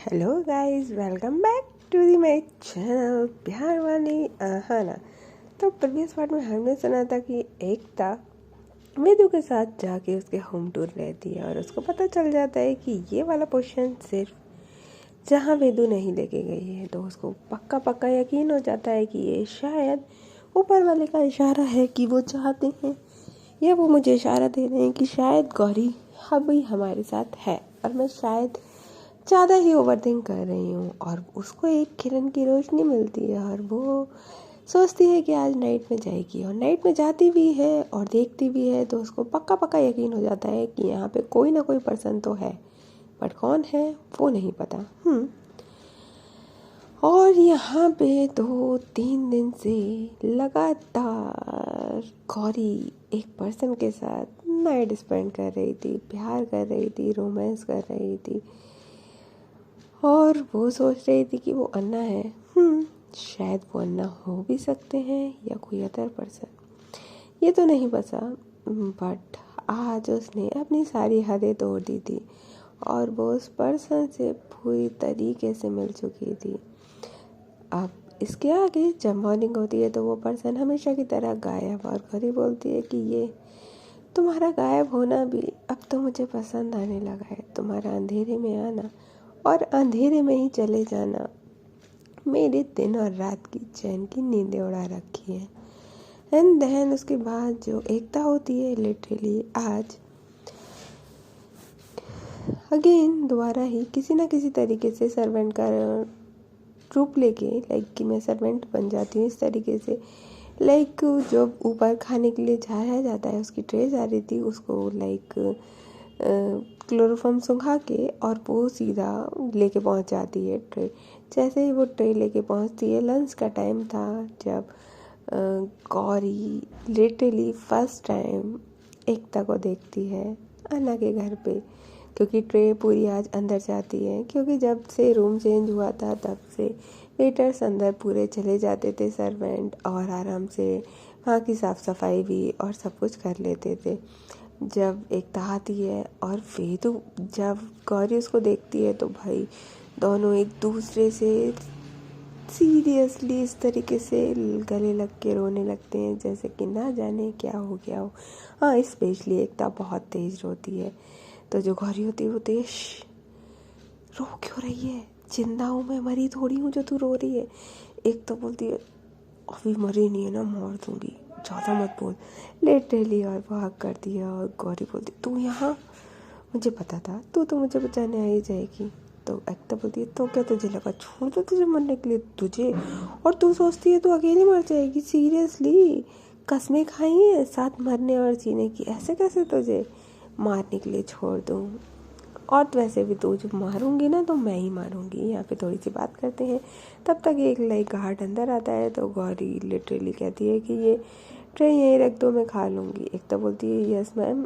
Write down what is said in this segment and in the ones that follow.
Hello guys, welcome back to the my channel प्यार वाली आहाना। तो प्रीवियस पार्ट में हमने सुना था कि एकता वेदू के साथ जाके उसके होम टूर लेती है और उसको पता चल जाता है कि ये वाला पोर्शन सिर्फ जहाँ वेदू नहीं लेके गई है। तो उसको पक्का पक्का यकीन हो जाता है कि ये शायद ऊपर वाले का इशारा है कि वो चाहते हैं या वो मुझे इशारा दे रहे हैं कि शायद गौरी अभी हमारे साथ है और मैं शायद ज़्यादा ही ओवरथिंक कर रही हूँ। और उसको एक किरण की रोशनी मिलती है और वो सोचती है कि आज नाइट में जाएगी और नाइट में जाती भी है और देखती भी है। तो उसको पक्का पक्का यकीन हो जाता है कि यहाँ पे कोई ना कोई पर्सन तो है, बट कौन है वो नहीं पता। और यहाँ पे 2-3 दिन से लगातार गौरी एक पर्सन के साथ नाइट स्पेंड कर रही थी, प्यार कर रही थी, रोमांस कर रही थी और वो सोच रही थी कि वो अन्ना है। शायद वो अन्ना हो भी सकते हैं या कोई अदर पर्सन, ये तो नहीं पता। बट आज उसने अपनी सारी हदें तोड़ दी थी और वो उस पर्सन से पूरी तरीके से मिल चुकी थी। अब इसके आगे जब मॉर्निंग होती है तो वो पर्सन हमेशा की तरह गायब, और गौरी बोलती है कि ये तुम्हारा गायब होना भी अब तो मुझे पसंद आने लगा है। तुम्हारा अंधेरे में आना और अंधेरे में ही चले जाना मेरे दिन और रात की चैन की नींदें उड़ा रखी है। एंड देन उसके बाद जो एकता होती है, लिटरली आज अगेन दोबारा ही किसी ना किसी तरीके से सर्वेंट का रूप लेके, लाइक कि मैं सर्वेंट बन जाती हूँ इस तरीके से। लाइक जब ऊपर खाने के लिए जाया जाता है, उसकी ट्रे जा रही थी, उसको लाइक क्लोरोफॉर्म सुखा के और वो सीधा लेके पहुंच जाती है ट्रे। जैसे ही वो ट्रे लेके पहुंचती है, लंच का टाइम था जब गौरी लिटरली फर्स्ट टाइम एकता को देखती है अन्ना के घर पे, क्योंकि ट्रे पूरी आज अंदर जाती है। क्योंकि जब से रूम चेंज हुआ था तब से वेटर्स अंदर पूरे चले जाते थे सर्वेंट, और आराम से वहाँ की साफ़ सफाई भी और सब कुछ कर लेते थे। जब एकता आती है और वेदू जब गौरी उसको देखती है तो भाई दोनों एक दूसरे से सीरियसली इस तरीके से गले लग के रोने लगते हैं जैसे कि ना जाने क्या हो गया हो। हाँ, स्पेशली एकता बहुत तेज़ रोती है। तो जो गौरी होती है वो तेज, रो क्यों रही है, जिंदा हूँ मैं, मरी थोड़ी हूँ जो तू रो रही है। एक तो बोलती है अभी मरी नहीं है ना, मार दूंगी, ज़्यादा मत बोल, लिटरली। और वो हक करती है और गौरी बोलती तू यहाँ, मुझे पता था तू तो मुझे बचाने आ ही जाएगी। तो एकता बोलती है तो क्या तुझे लगा छोड़ दो तुझे मरने के लिए तुझे, और तू सोचती है तू अकेली मर जाएगी। सीरियसली कसमें खाई हैं साथ मरने और जीने की, ऐसे कैसे तुझे मारने के लिए छोड़ दूँ। और तो वैसे भी तो जब मारूंगी ना तो मैं ही मारूंगी। यहाँ पे थोड़ी सी बात करते हैं, तब तक एक लाइक गार्ड अंदर आता है। तो गौरी लिटरली कहती है कि ये ट्रे यहीं रख दो, मैं खा लूँगी। एक तो बोलती है यस मैम,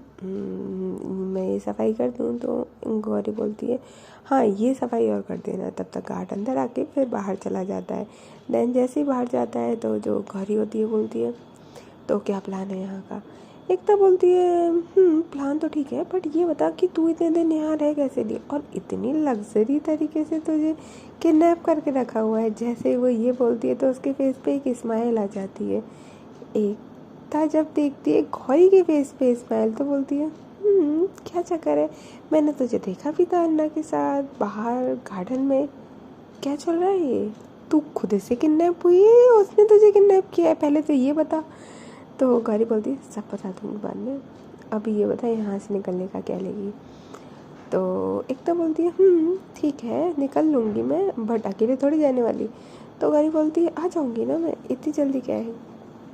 मैं ये सफाई कर दूँ। तो गौरी बोलती है हाँ ये सफाई और कर देना। तब तक गार्ड अंदर आके फिर बाहर चला जाता है। देन जैसे ही बाहर जाता है तो जो गौरी होती है बोलती है तो क्या प्लान है यहाँ का। एकता बोलती है प्लान तो ठीक है, बट ये बता कि तू इतने दिन यहाँ रह कैसे ली और इतनी लग्जरी तरीके से तुझे किडनैप करके रखा हुआ है। जैसे वो ये बोलती है तो उसके फेस पे एक स्माइल आ जाती है। एकता जब देखती है गौरी के फेस पे स्माइल तो बोलती है क्या चक्कर है, मैंने तुझे देखा भी था अन्ना के साथ बाहर गार्डन में, क्या चल रहा है ये, तू खुद से किडनैप हुई है उसने तुझे किडनैप किया है, पहले तो ये बता। तो गौरी बोलती है सब बता दूँगी बाद में, अभी ये बता यहाँ से निकलने का क्या लेगी। तो एकता बोलती है ठीक है निकल लूँगी मैं, बट अकेले थोड़ी जाने वाली। तो गौरी बोलती है आ जाऊँगी ना मैं, इतनी जल्दी क्या है।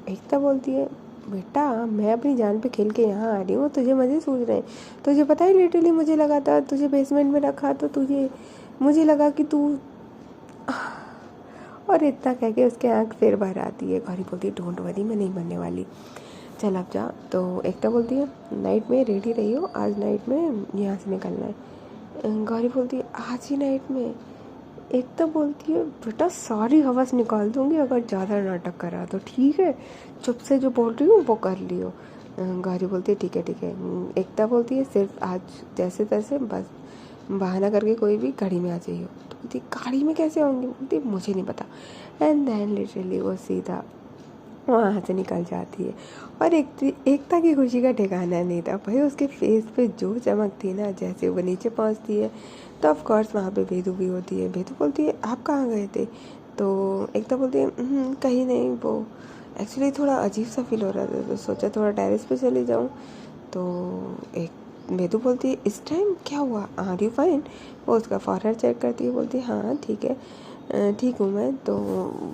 एकता बोलती है बेटा मैं अपनी जान पे खेल के यहाँ आ रही हूँ, तुझे मज़े सूझ रहे हैं। तुझे पता है लिटरली मुझे लगा था तुझे बेसमेंट में रखा तो तुझे, मुझे लगा कि तू, और इतना कह के उसके आँख फिर भर आती है। गौरी बोलती है डोंट वरी मैं नहीं मरने वाली, चल अब जा। तो एकता बोलती है नाइट में रेडी रही हो, आज नाइट में यहाँ से निकलना है। गौरी बोलती है आज ही नाइट में। एकता बोलती है बेटा सारी हवस निकाल दूंगी अगर ज़्यादा नाटक करा तो, ठीक है चुप से जो बोल रही हूँ वो कर लियो। गौरी बोलती है ठीक है ठीक है। एकता बोलती है सिर्फ आज जैसे तैसे बस बहाना करके कोई भी गाड़ी में आ जाइए। तो बोलती गाड़ी में कैसे होंगी? बोलती मुझे नहीं पता। एंड देन लिटरली वो सीधा वहाँ से निकल जाती है। और एकता की खुशी का ठिकाना नहीं था भाई। उसके फेस पे जो चमक थी ना, जैसे वो नीचे पहुँचती है तो ऑफ कोर्स वहाँ पे वेदू भी होती है। वेदू बोलती है आप कहाँ गए थे? तो एकता बोलती है कहीं नहीं, वो एक्चुअली थोड़ा अजीब सा फील हो रहा था तो सोचा थोड़ा टेरेस पे चली जाऊँ। तो एक वेदू बोलती है इस टाइम क्या हुआ, आर यू फाइन? वो उसका फॉरहेड चेक करती है, बोलती है हाँ ठीक है, ठीक हूँ मैं। तो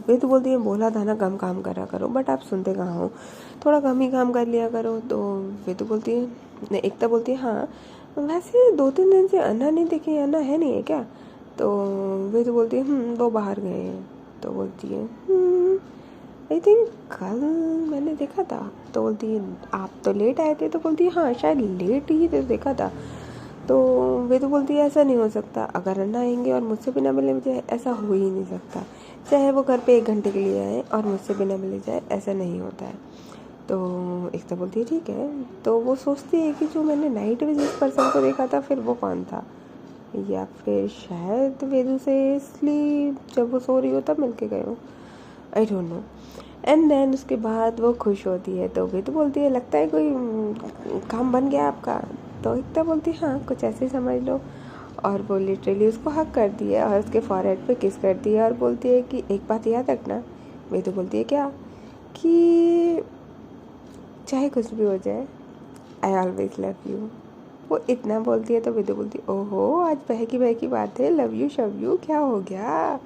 वेदू बोलती है बोला था ना कम काम करा करो, बट आप सुनते कहाँ हो, थोड़ा कम ही काम कर लिया करो। तो वेदू बोलती है नहीं, एकता बोलती है हाँ वैसे 2-3 दिन से अन्ना नहीं दिखी, अन्ना है नहीं है क्या? तो वेदू बोलती है वो बाहर गए हैं। तो बोलती है आई थिंक कल मैंने देखा था। तो बोलती है आप तो लेट आए थे। तो बोलती है हाँ शायद लेट ही तो देखा था। तो वे तो बोलती है ऐसा नहीं हो सकता, अगर अन्ना आएंगे और मुझसे बिना मिले मुझे, ऐसा हो ही नहीं सकता। चाहे वो घर पे 1 घंटे के लिए आए और मुझसे बिना मिले जाए, ऐसा नहीं होता है। तो एक तो बोलती है ठीक है। तो वो सोचती है कि जो मैंने नाइट में जिस पर्सन को देखा था फिर वो कौन था, या फिर शायद वेदू से इसलिए जब वो सो रही हो तब मिल के गए हो, I don't know. And then उसके बाद वो खुश होती है। तो वेदू बोलती है लगता है कोई काम बन गया आपका? तो एकता बोलती है हाँ कुछ ऐसे ही समझ लो। और वो लिटरली उसको हक करती है और उसके फॉरहेड पे किस करती है और बोलती है कि एक बात याद रखना। वेदू बोलती है क्या? कि चाहे कुछ भी हो जाए आई ऑलवेज लव यू। वो इतना बोलती है तो वेदू बोलती है ओहो आज बहकी बात है, लव यू शव यू क्या हो गया,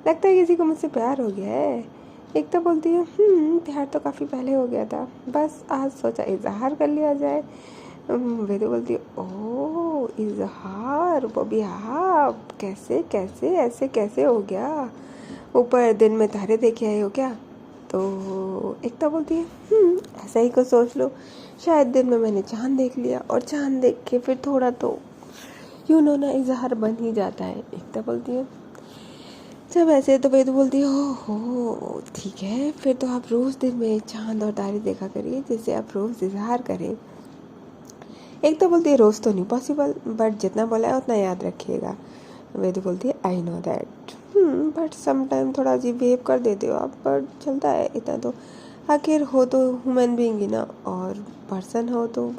लगता है किसी को मुझसे प्यार हो गया है। एकता बोलती है प्यार तो काफ़ी पहले हो गया था, बस आज सोचा इजहार कर लिया जाए। वेदू बोलती है ओह इजहार, वो भी आप कैसे कैसे ऐसे कैसे हो गया, ऊपर दिन में तारे देखे आए हो क्या? तो एकता बोलती है ऐसा ही कुछ सोच लो, शायद दिन में मैंने चांद देख लिया और चांद देख के फिर थोड़ा तो ना इजहार बन ही जाता है। एकता बोलती है जब ऐसे, तो वेदू बोलती है हो ठीक है, फिर तो आप रोज़ दिन में चांद और तारे देखा करिए जिससे आप रोज़ इजहार करें। एक तो बोलती है रोज़ तो नहीं पॉसिबल, बट जितना बोला है उतना याद रखिएगा। वेदू बोलती है I know that, but some time थोड़ा अजीब बिहेव कर देते हो आप, बट चलता है इतना तो, आखिर हो तो ह्यूमन बीइंग ही ना, और पर्सन हो तो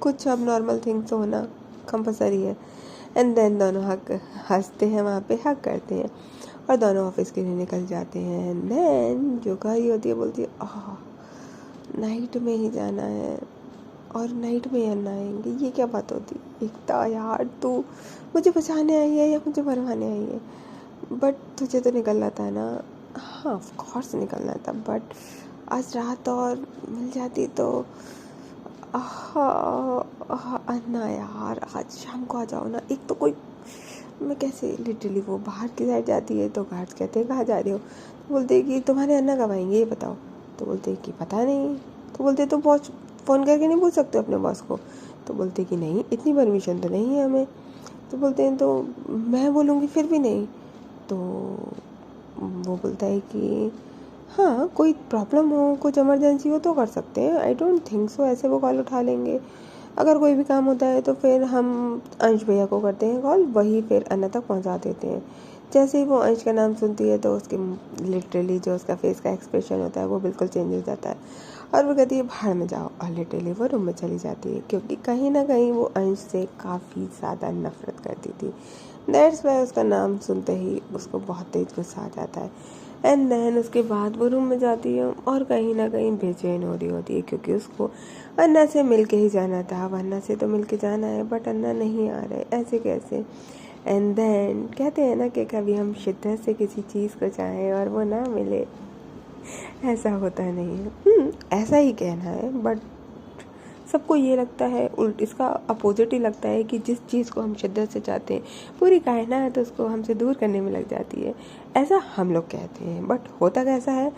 कुछ अब नॉर्मल थिंग्स होना कंपलसरी है। एंड देन दोनों हंसते हैं वहाँ पे, हक करते हैं और दोनों ऑफिस के लिए निकल जाते हैं। एंड देन जो गाड़ी होती है बोलती है नाइट में ही जाना है और नाइट में ही आना आएंगे, ये क्या बात होती? एकता यार तू मुझे बचाने आई है या मुझे मरवाने आई है? बट तुझे तो निकलना था ना। हाँ ऑफ कोर्स निकलना था, बट आज रात और मिल जाती तो अन्ना यार आज शाम को आ जाओ ना। एक तो कोई मैं कैसे, लिटरली वो बाहर की साइड जाती है तो गार्ड्स कहते हैं कहाँ जा रहे हो? तो बोलते हैं कि तुम्हारे अन्ना कब आएंगे ये बताओ। तो बोलते हैं कि पता नहीं। तो बोलते तो बॉस फ़ोन करके नहीं पूछ सकते अपने बॉस को? तो बोलते कि नहीं इतनी परमिशन तो नहीं है हमें। तो बोलते हैं तो मैं बोलूँगी फिर भी नहीं। तो वो बोलता है कि हाँ कोई प्रॉब्लम हो कुछ इमरजेंसी हो तो कर सकते हैं, आई डोंट थिंक सो ऐसे वो कॉल उठा लेंगे। अगर कोई भी काम होता है तो फिर हम अंश भैया को करते हैं कॉल, वही फिर अन्ना तक पहुंचा देते हैं। जैसे ही वो अंश का नाम सुनती है तो उसके लिटरली जो उसका फेस का एक्सप्रेशन होता है वो बिल्कुल चेंज हो जाता है और वो कहती है बाहर में जाओ, और लिटरली वो रूम में चली जाती है क्योंकि कहीं ना कहीं वो अंश से काफ़ी ज़्यादा नफरत करती थी। दैट्स वाई उसका नाम सुनते ही उसको बहुत तेज गुस्सा आ जाता है। एंड देन उसके बाद वो रूम में जाती है और कहीं ना कहीं बेचैन हो रही होती है क्योंकि उसको अन्ना से मिल के ही जाना था। अब अन्ना से तो मिल के जाना है बट अन्ना नहीं आ रहे, ऐसे कैसे? एंड देन कहते हैं ना कि कभी हम शिद्दत से किसी चीज़ को चाहें और वो ना मिले, ऐसा होता नहीं है। ऐसा ही कहना है, बट सबको ये लगता है उल्ट, इसका अपोजिट ही लगता है कि जिस चीज़ को हम शिद्दत से चाहते हैं पूरी कायनात उसको हमसे दूर करने में लग जाती है, ऐसा हम लोग कहते हैं। बट होता कैसा है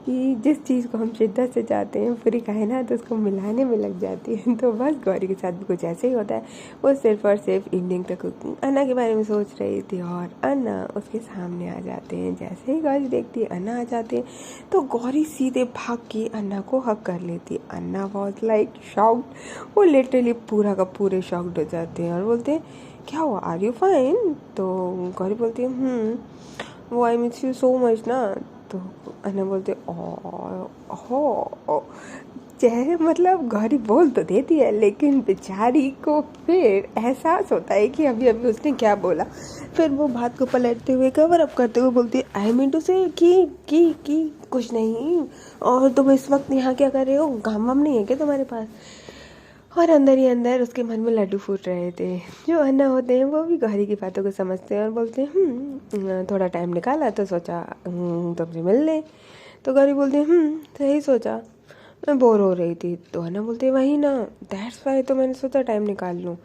कि जिस चीज़ को हम शिद्दत से चाहते हैं पूरी कायनात उसको मिलाने में लग जाती है। तो बस गौरी के साथ भी कुछ ऐसे ही होता है। वो सिर्फ और सिर्फ इवनिंग तक अन्ना के बारे में सोच रही थी और अन्ना उसके सामने आ जाते हैं। जैसे ही गौरी देखती है अन्ना आ जाते हैं तो गौरी सीधे भाग के अन्ना को हक कर लेती है। अन्ना वॉज लाइक शॉक्ड, वो लिटरली पूरा का पूरे शॉक्ड हो जाते हैं और बोलते हैं क्या हुआ, आर यू फाइन? तो गौरी बोलती है वो I miss you so much ना। तो अन्ना बोलते हो चेहरे, मतलब गौरी बोल तो देती है लेकिन बेचारी को फिर एहसास होता है कि अभी अभी उसने क्या बोला। फिर वो बात को पलटते हुए, कवर अप करते हुए बोलती है आई मीन टू से कि कुछ नहीं। और तुम इस वक्त यहाँ क्या कर रहे हो, काम वाम नहीं है क्या तुम्हारे पास? और अंदर ही अंदर उसके मन में लड्डू फूट रहे थे। जो अन्ना होते हैं वो भी गौरी की बातों को समझते हैं और बोलते हैं थोड़ा टाइम निकाला तो सोचा तुमसे मिल लें। तो गौरी बोलती है सही सोचा, मैं बोर हो रही थी। तो अन्ना बोलते हैं वही ना, दैट्स वाई तो मैंने सोचा टाइम निकाल लूँ।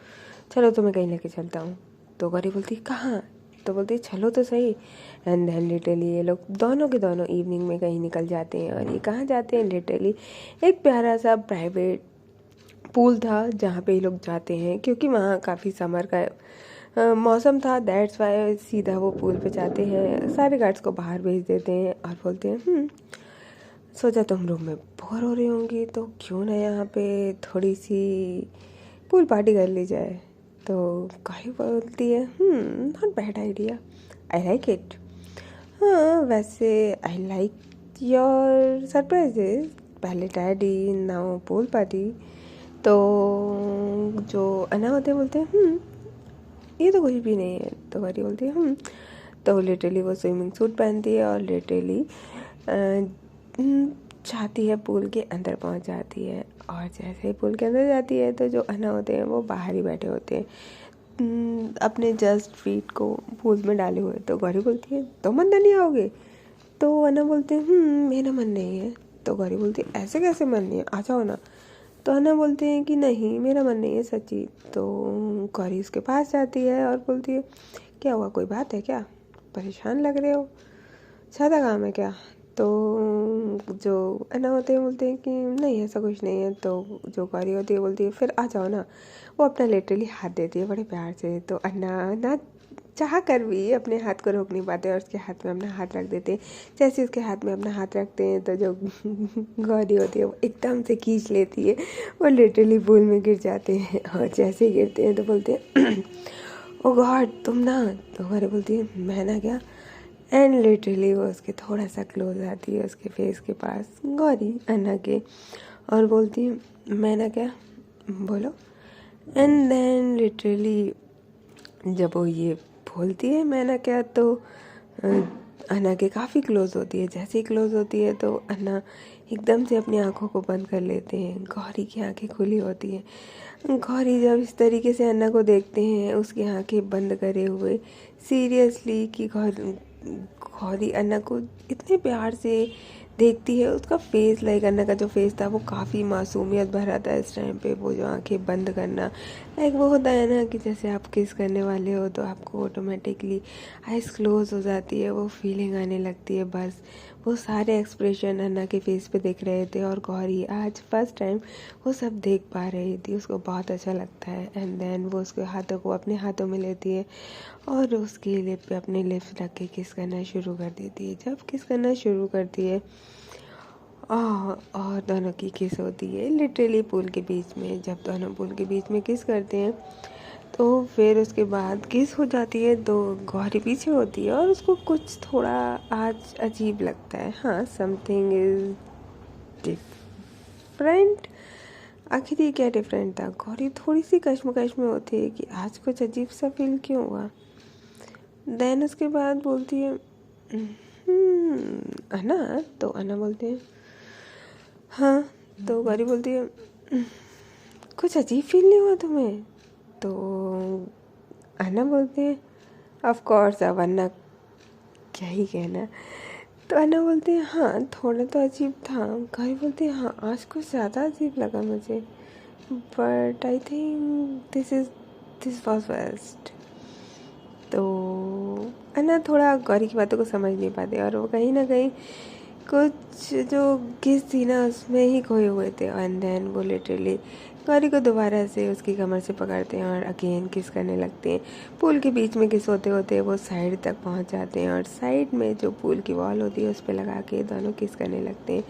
चलो तुम्हें कहीं लेके चलता हूँ। तो गौरी बोलती कहाँ? तो बोलती चलो तो सही। एंड देन लिटरली ये लोग दोनों के दोनों इवनिंग में कहीं निकल जाते हैं। और ये कहाँ जाते हैं, लिटरली एक प्यारा सा प्राइवेट पूल था जहाँ पे ये लोग जाते हैं, क्योंकि वहाँ काफ़ी समर का मौसम था। दैट्स वाई सीधा वो पूल पे जाते हैं, सारे गार्ड्स को बाहर भेज देते हैं और बोलते हैं सोचा तुम रूम में बोर हो रही होंगी तो क्यों ना यहाँ पे थोड़ी सी पूल पार्टी कर ली जाए। तो गौरी बोलती है not bad idea, I like it. हाँ वैसे आई लाइक योर सरप्राइजेज, पहले डैडी नाउ पूल पार्टी। तो जो अन्ना होते हैं बोलते हैं ये तो कुछ भी नहीं है। तो गौरी बोलती है तो लिटरली वो स्विमिंग सूट पहनती है और लिटरली जाती है पूल के अंदर पहुंच जाती है। और जैसे ही पूल के अंदर जाती है तो जो अन्ना होते हैं वो बाहर ही बैठे होते हैं अपने जस्ट फीट को पूल में डाले हुए। तो गौरी बोलती है तो अंदर नहीं आओगे? तो अन्ना बोलते हैं मेरा मन नहीं है। तो गौरी बोलती है ऐसे कैसे मन नहीं है, आ जाओ ना। तो अन्ना बोलते हैं कि नहीं मेरा मन नहीं है सच्ची। तो गौरी उसके पास जाती है और बोलती है क्या हुआ, कोई बात है क्या, परेशान लग रहे हो, ज़्यादा काम है क्या? तो जो अन्ना होते हैं बोलते हैं कि नहीं ऐसा कुछ नहीं है। तो जो गौरी होती है बोलती है फिर आ जाओ ना। वो अपना लिटरली हाथ देती है बड़े प्यार से। तो अन्ना ना चाह कर भी अपने हाथ को रोक नहीं पाते और उसके हाथ में अपना हाथ रख देते हैं। जैसे उसके हाथ में अपना हाथ रखते हैं तो जो गौरी होती है वो एकदम से खींच लेती है, वो लिटरली पूल में गिर जाते हैं। और जैसे ही गिरते हैं तो बोलते हैं ओ गॉड तुम ना। तो गौरी बोलती है मैं ना क्या। एंड लिटरली वो उसके थोड़ा सा क्लोज आती है उसके फेस के पास, गौरी अन्ना के, और बोलती है मैं ना क्या, बोलो। एंड देन लिटरली जब वो ये बोलती है मैं ना क्या, तो अन्ना के काफ़ी क्लोज होती है। जैसे ही क्लोज होती है तो अन्ना एकदम से अपनी आंखों को बंद कर लेते हैं, गौरी की आंखें खुली होती हैं। गौरी जब इस तरीके से अन्ना को देखते हैं उसकी आंखें बंद करे हुए सीरियसली कि गौरी अन्ना को इतने प्यार से देखती है। उसका फेस लाइक अन्ना का जो फेस था वो काफ़ी मासूमियत भरा था इस टाइम पे। वो जो आंखें बंद करना लाइक वो होता है ना कि जैसे आप किस करने वाले हो तो आपको ऑटोमेटिकली आइज़ क्लोज हो जाती है, वो फीलिंग आने लगती है। बस वो सारे एक्सप्रेशन अन्ना के फेस पे दिख रहे थे और गौरी आज फर्स्ट टाइम वो सब देख पा रही थी। उसको बहुत अच्छा लगता है। एंड देन वो उसके हाथों को अपने हाथों में लेती है और उसके लिप पे अपने लिप्स रख के किस करना शुरू कर देती है। जब किस करना शुरू करती है और दोनों की किस होती है लिटरली पूल के बीच में। जब दोनों पूल के बीच में किस करते हैं तो फिर उसके बाद किस हो जाती है तो गौरी पीछे होती है और उसको कुछ थोड़ा आज अजीब लगता है। हाँ समथिंग इज डिफरेंट। आखिर ये क्या डिफरेंट था? गौरी थोड़ी सी कश्मकश में होती है कि आज कुछ अजीब सा फील क्यों हुआ। देन उसके बाद बोलती है अन्ना। तो अन्ना बोलती है हाँ। तो गौरी बोलती है कुछ अजीब फील नहीं हुआ तुम्हें? तो अन्ना बोलती है ऑफ कोर्स, अब अन्ना क्या ही कहना। तो अन्ना बोलती है हाँ थोड़ा तो अजीब था। गौरी बोलती है हाँ आज कुछ ज़्यादा अजीब लगा मुझे, but I think this was best. तो अन्ना थोड़ा गौरी की बातों को समझ नहीं पाते और वो कहीं ना कहीं कुछ जो किस थी ना उसमें ही खोए हुए थे। एंड देन वो लिटरली गौरी को दोबारा से उसकी कमर से पकड़ते हैं और अगेन किस करने लगते हैं। पूल के बीच में किस होते होते वो साइड तक पहुंच जाते हैं और साइड में जो पूल की वॉल होती है उस पर लगा के दोनों किस करने लगते हैं।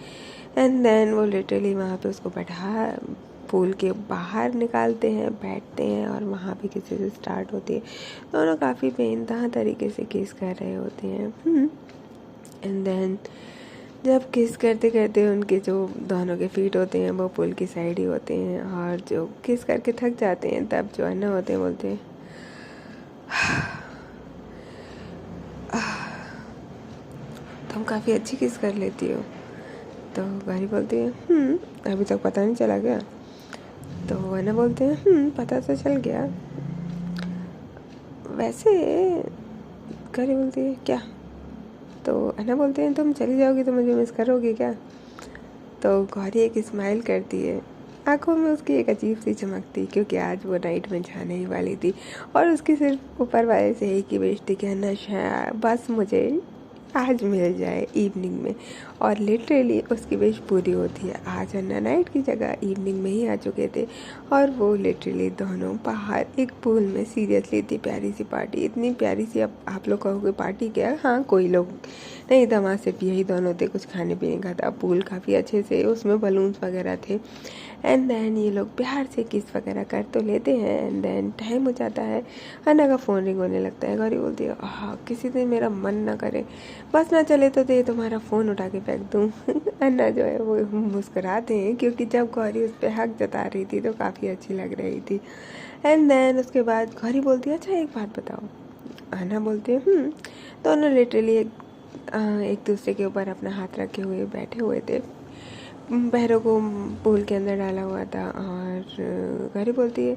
एंड देन वो लिटरली वहाँ पे उसको बैठा पूल के बाहर निकालते हैं, बैठते हैं और वहाँ पे किसी से स्टार्ट होती है। दोनों काफ़ी बेइंतहा तरीके से किस कर रहे होते हैं। एंड देन जब किस करते करते उनके जो दोनों के फीट होते हैं वो पुल की साइड ही होते हैं, और जो किस करके थक जाते हैं तब जो अन्ना होते हैं बोलते हैं तुम काफ़ी अच्छी किस कर लेती हो। तो गौरी बोलती है अभी तक पता नहीं चला क्या। तो अन्ना बोलते हैं पता तो चल गया वैसे। गौरी बोलती है क्या। तो अन्ना बोलते हैं तुम चली जाओगी तो मुझे मिस करोगी क्या। तो गौरी एक स्माइल करती है, आंखों में उसकी एक अजीब सी चमक थी, क्योंकि आज वो नाइट में जाने ही वाली थी और उसकी सिर्फ ऊपर वाले से एक ही विश थी कि अन्ना बस मुझे आज मिल जाए इवनिंग में। और लिटरली उसकी विश पूरी होती है। आज अन्ना नाइट की जगह इवनिंग में ही आ चुके थे और वो लिटरली दोनों बाहर एक पूल में सीरियसली इतनी प्यारी सी पार्टी, इतनी प्यारी सी, अब आप लोग कहोगे पार्टी क्या, हाँ कोई लोग नहीं था वहाँ, सिर्फ यही दोनों थे, कुछ खाने पीने का था। पूल काफ़ी अच्छे से, उसमें बलून्स वगैरह थे। एंड देन ये लोग प्यार से किस वगैरह कर तो लेते हैं। एंड देन टाइम हो जाता है, अन्ना का फ़ोन रिंग होने लगता है। गौरी बोलती है हाँ किसी दिन मेरा मन ना करे, बस ना चले तो दे तुम्हारा फ़ोन उठा के फेंक दूँ। अन्ना जो है वो मुस्कुराते हैं, क्योंकि जब गौरी उस पर हक जता रही थी तो काफ़ी अच्छी लग रही थी। एंड देन उसके बाद गौरी बोलती है अच्छा एक बात बताओ। अन्ना बोलती है दोनों लिटरली एक दूसरे के ऊपर अपना हाथ रखे हुए बैठे हुए थे, पैरों को पूल के अंदर डाला हुआ था। और गौरी बोलती है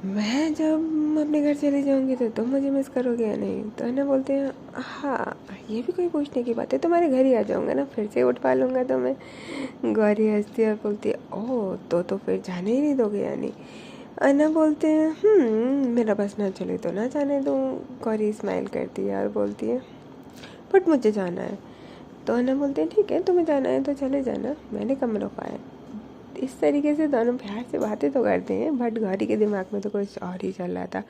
मैं जब अपने घर चली जाऊंगी तो तुम मुझे मिस करोगे या नहीं। तो अन्ना बोलते हैं हाँ ये भी कोई पूछने की बात है, तुम्हारे घर ही आ जाऊंगा ना, फिर से उठवा लूँगा तो मैं। गौरी हंसती है और बोलती है ओह तो फिर जाने ही नहीं दोगे यानी। अन्ना बोलते हैं मेरा बस ना चले तो ना जाने दूँ। गौरी स्माइल करती है और बोलती है बट मुझे जाना है। तो अन्ना बोलते हैं ठीक है तुम्हें जाना है तो चले जाना, मैंने कम रोका है। इस तरीके से दोनों प्यार से बातें तो करते हैं, बट गौरी के दिमाग में तो कुछ और ही चल रहा था।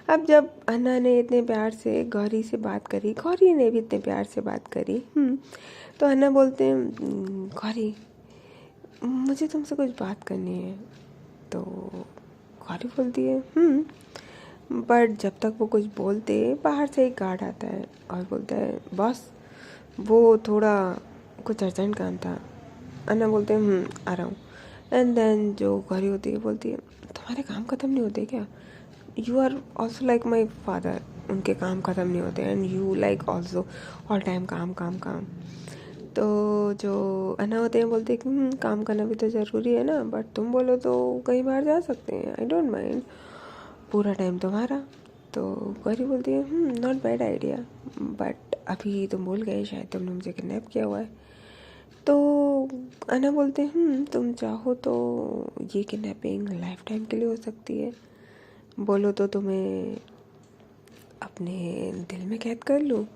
अब जब अन्ना ने इतने प्यार से गौरी से बात करी, गौरी ने भी इतने प्यार से बात करी, तो अन्ना बोलते हैं गौरी मुझे तुमसे कुछ बात करनी है। तो गौरी बोलती है बट जब तक वो कुछ बोलते बाहर से एक गार्ड आता है और बोलता है बॉस वो थोड़ा कुछ अर्जेंट काम था। अन्ना बोलते हैं आ रहा हूँ। एंड देन जो गौरी होती है बोलती है तुम्हारे काम ख़त्म नहीं होते क्या, you are also like my father, उनके काम ख़त्म नहीं होते and you like also all time काम काम काम। तो जो अन्ना होते हैं बोलते हैं कि काम करना भी तो ज़रूरी है ना, बट तुम बोलो तो कहीं बाहर जा सकते हैं, आई डोंट माइंड, पूरा टाइम तुम्हारा। तो गौरी बोलती है नॉट बैड आइडिया, बट अभी तुम भूल गए शायद तुमने मुझे किडनैप किया हुआ है। तो अन्ना बोलते हैं तुम चाहो तो ये किडनैपिंग लाइफ टाइम के लिए हो सकती है, बोलो तो तुम्हें अपने दिल में कैद कर लूँ।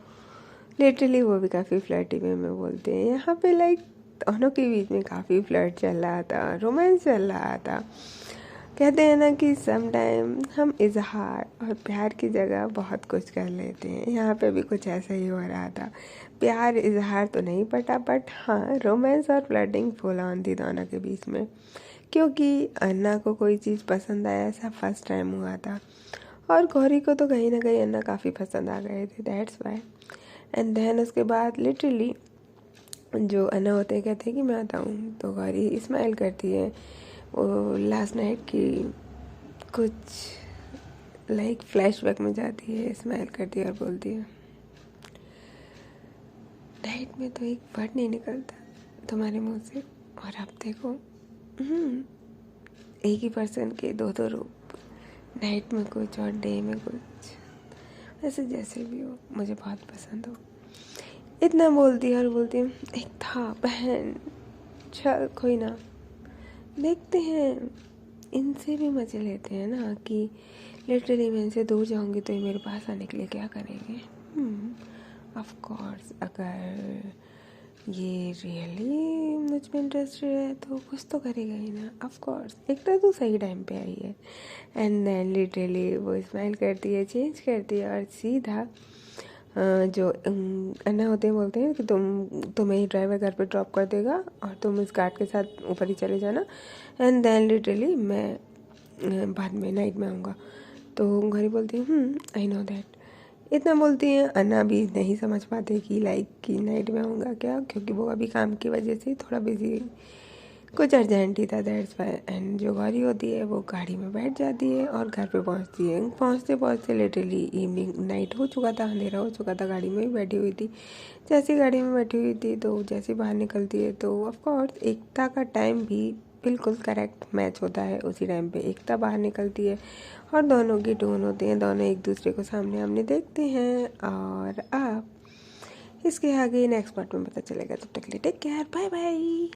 लिटरली वो भी काफ़ी फ्लर्टी वे में बोलते हैं। यहाँ पे लाइक दोनों के बीच में काफ़ी फ्लर्ट चल रहा था, रोमांस चल रहा था। कहते हैं ना कि सम टाइम हम इजहार और प्यार की जगह बहुत कुछ कर लेते हैं, यहाँ पे भी कुछ ऐसा ही हो रहा था। प्यार इजहार तो नहीं पटा, बट हाँ रोमांस और फ्लर्टिंग फुल ऑन थी दोनों के बीच में, क्योंकि अन्ना को कोई चीज़ पसंद आया ऐसा फर्स्ट टाइम हुआ था, और गौरी को तो कहीं ना कहीं अन्ना काफ़ी पसंद आ गए थे, दैट्स वाई। एंड देन उसके बाद लिटरली जो अन्ना होते हैं कहते हैं कि मैं आता हूँ, तो गौरी स्माइल करती है। वो लास्ट नाइट की कुछ लाइक फ्लैशबैक में जाती है, स्माइल करती है और बोलती है नाइट में तो एक वर्ड नहीं निकलता तुम्हारे मुंह से, और अब देखो एक ही पर्सन के दो दो रूप, नाइट में कुछ और डे में कुछ, वैसे जैसे भी हो मुझे बहुत पसंद हो। इतना बोलती है और बोलती है एक था बहन, चल कोई ना, देखते हैं, इनसे भी मज़े लेते हैं ना, कि लिटरली मैं इनसे दूर जाऊंगी तो ये मेरे पास आने के लिए क्या करेंगे। ऑफ कोर्स अगर ये रियली मुझ में इंटरेस्टेड है तो कुछ तो करेगा ही ना, ऑफ कोर्स एक तो सही टाइम पे आई है। एंड देन लिटरली वो स्माइल करती है, चेंज करती है और सीधा जो अन्ना होते हैं बोलते हैं कि तुम्हें ही ड्राइवर घर पे ड्रॉप कर देगा और तुम इस गार्ड के साथ ऊपर ही चले जाना, एंड देन लिटरली मैं बाद में नाइट में आऊँगा। तो घड़ी बोलती है आई नो दैट। इतना बोलती हैं, अन्ना भी नहीं समझ पाते कि लाइक कि नाइट में आऊँगा क्या, क्योंकि वो अभी काम की वजह से थोड़ा बिजी, कुछ अर्जेंट ही था, दैट्स वाई। एंड जो गौरी होती है वो गाड़ी में बैठ जाती है और घर पे पहुंचती है। पहुंचते पहुंचते लिटरली इवनिंग नाइट हो चुका था, अंधेरा हो चुका था, गाड़ी में ही बैठी हुई थी। जैसे गाड़ी में बैठी हुई थी तो जैसे बाहर निकलती है तो ऑफकोर्स एकता का टाइम भी बिल्कुल करेक्ट मैच होता है। उसी टाइम पे एकता बाहर निकलती है और दोनों की टोन होती है, दोनों एक दूसरे को सामने आमने देखते हैं। और अब इसके आगे नेक्स्ट पार्ट में पता चलेगा। तब तक के लिए टेक केयर, बाय बाय।